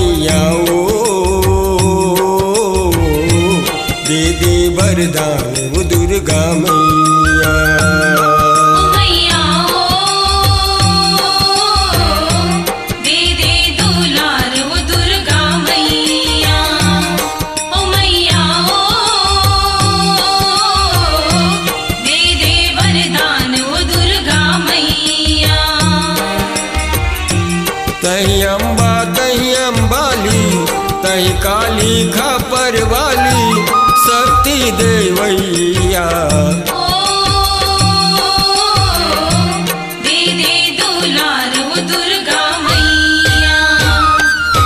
मैया ओ दे दे वरदान वो दुर्गा मैया। तही अम्बा तही अम्बाली तही काली खपर वाली शक्ति देवैया। दे दे दुलार वो दुर्गा मैया।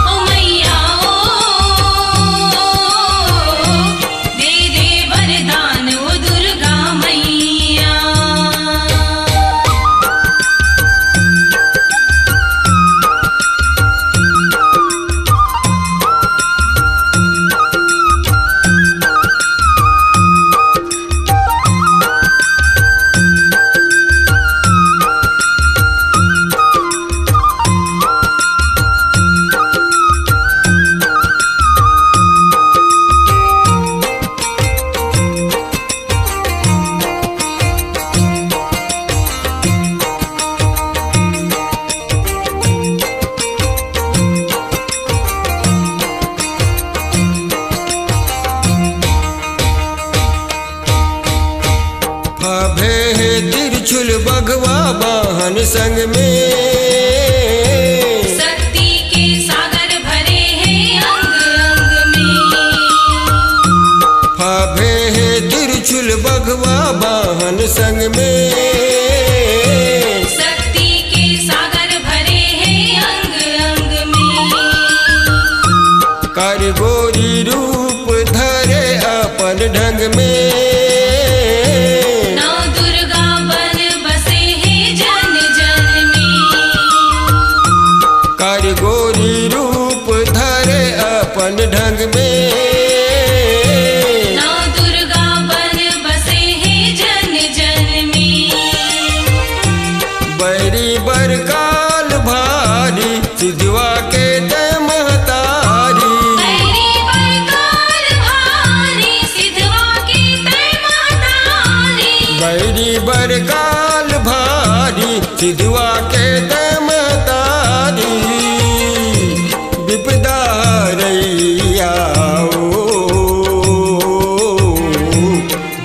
ओ मैया ओ दे दे वरदान वो दुर्गा मैया। अभे है तिरछुल बघवा वाहन संग में, शक्ति के सागर भरे हैं अंग अंग में। अभे है तिरछुल बघवा वाहन संग में, शक्ति के सागर भरे हैं अंग अंग में। कर गोरी रूप धरे अपन ढंग में, गोरी रूप धरे अपन ढंग में। नौ दुर्गा बन बसे हैं जन जन में। बैरी बरकाल भारी सिद्धवा के दे महतारी, बैरी बरकाल भारी सिद्धवा के दे महतारी। बैरी बरकाल भारी सिद्धवा के दे महतारी। विपदा रैया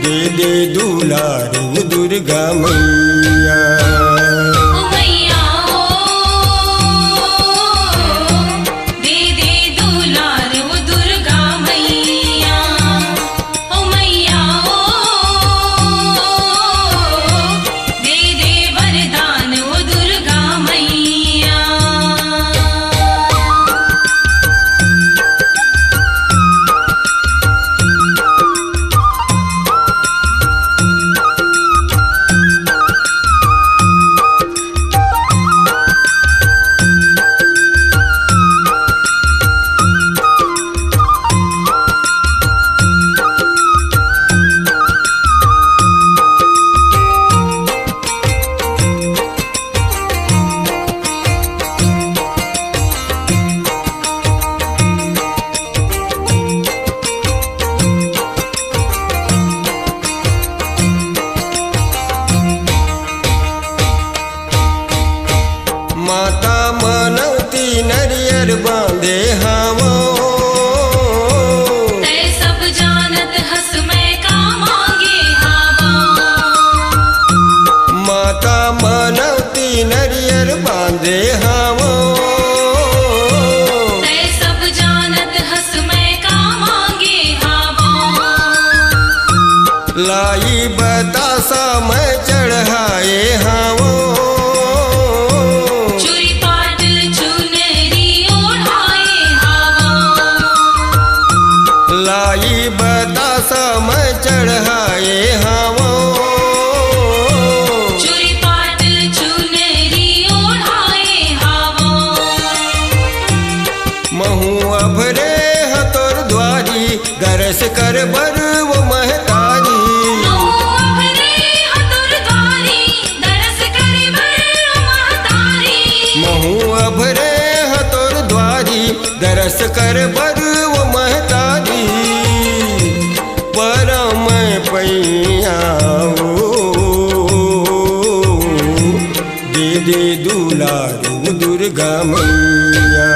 दे दे दुलार दुर्गा मैया। ओ मैया दे दे दुलार वो दुर्गा मैया। ओ मैया दे दे वरदान वो दुर्गा मैया। माता मनौती नरियर बांधे हावो, तै सब जानत हस मैं का मांगे हावा। माता मनौती नरियर बांधे हावो, तै सब जानत हस मैं का मांगे हावा। लाई बतासा मैं चढ़ाए हावो, चूरी पाट चुनरी ओढ़ाए हावा। लाई बतासा मैं चढ़ाए हावो, चूरी पाट चुनरी ओढ़ाए हावा। महू अभरे हतोर द्वारी गरस कर बर वो महतारी। महू अभरे हतोर द्वारी दरस गरस कर बर वो महतारी परम पैया दे दे दुलार दुर्गा मैया।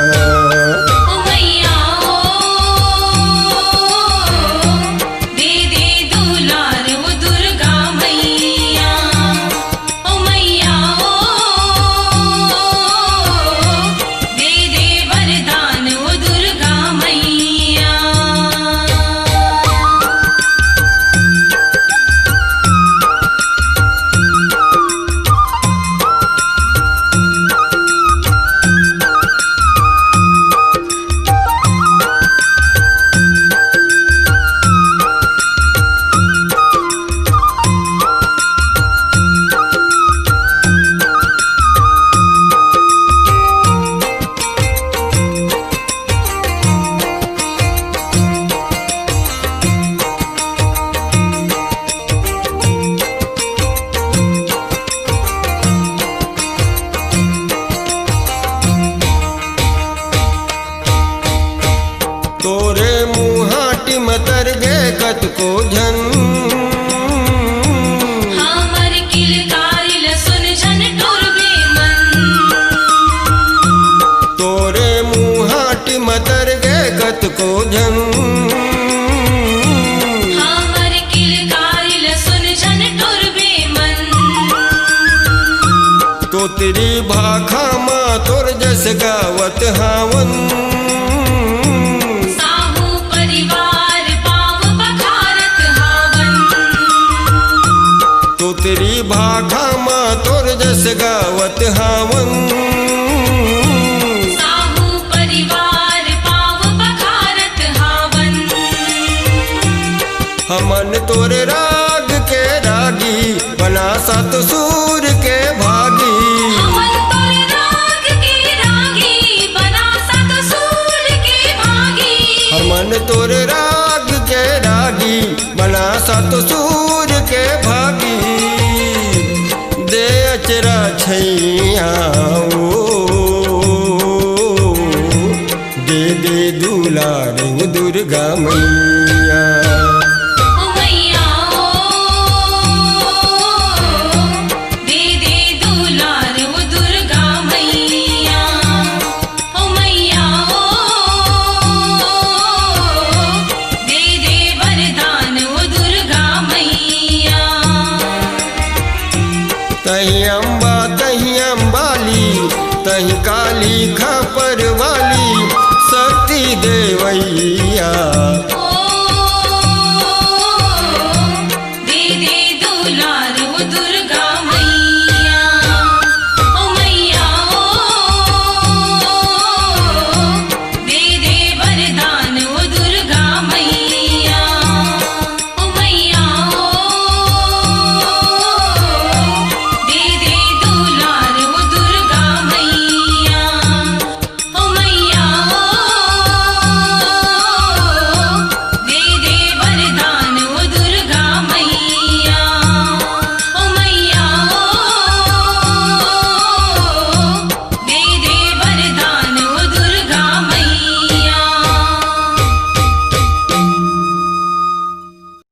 ओ मैया ओ दे दे दुलार वो दुर्गा मैया। ओ मैया ओ दे दे वरदान वो दुर्गा मैया। तोरे मुहाटी मतर गे कत को झन हमर किलकारी सुन जन टोरबे मन। तोरे मुहाटी मतर गे कत को झन हमर किलकारी सुन जन टोरबे मन। तो तेरी भाखा माँ तोर जस गावत हावन साहू परिवार पाव बखारत हावन। तो तेरी भाखा माँ तोर जस गावत हावन साहू परिवार पाव बखारत हावन। हमन तोरे राग के रागी बना सत सूर के भागी। हमन तोरे राग के रागी बना सत सूर के भागी। हमन तोरे राग के रागी बना सत सूर के भागी। दे अचरा छैया दे दे दुलार दुर्गा मैया। ओ मैया ओ दे दे दुलार वो दुर्गा मैया। ओ मैया ओ दे दे वरदान वो दुर्गा मैया। तही अम्बा तही अम्बाली तही काली खपर वाली शक्ति देवैया।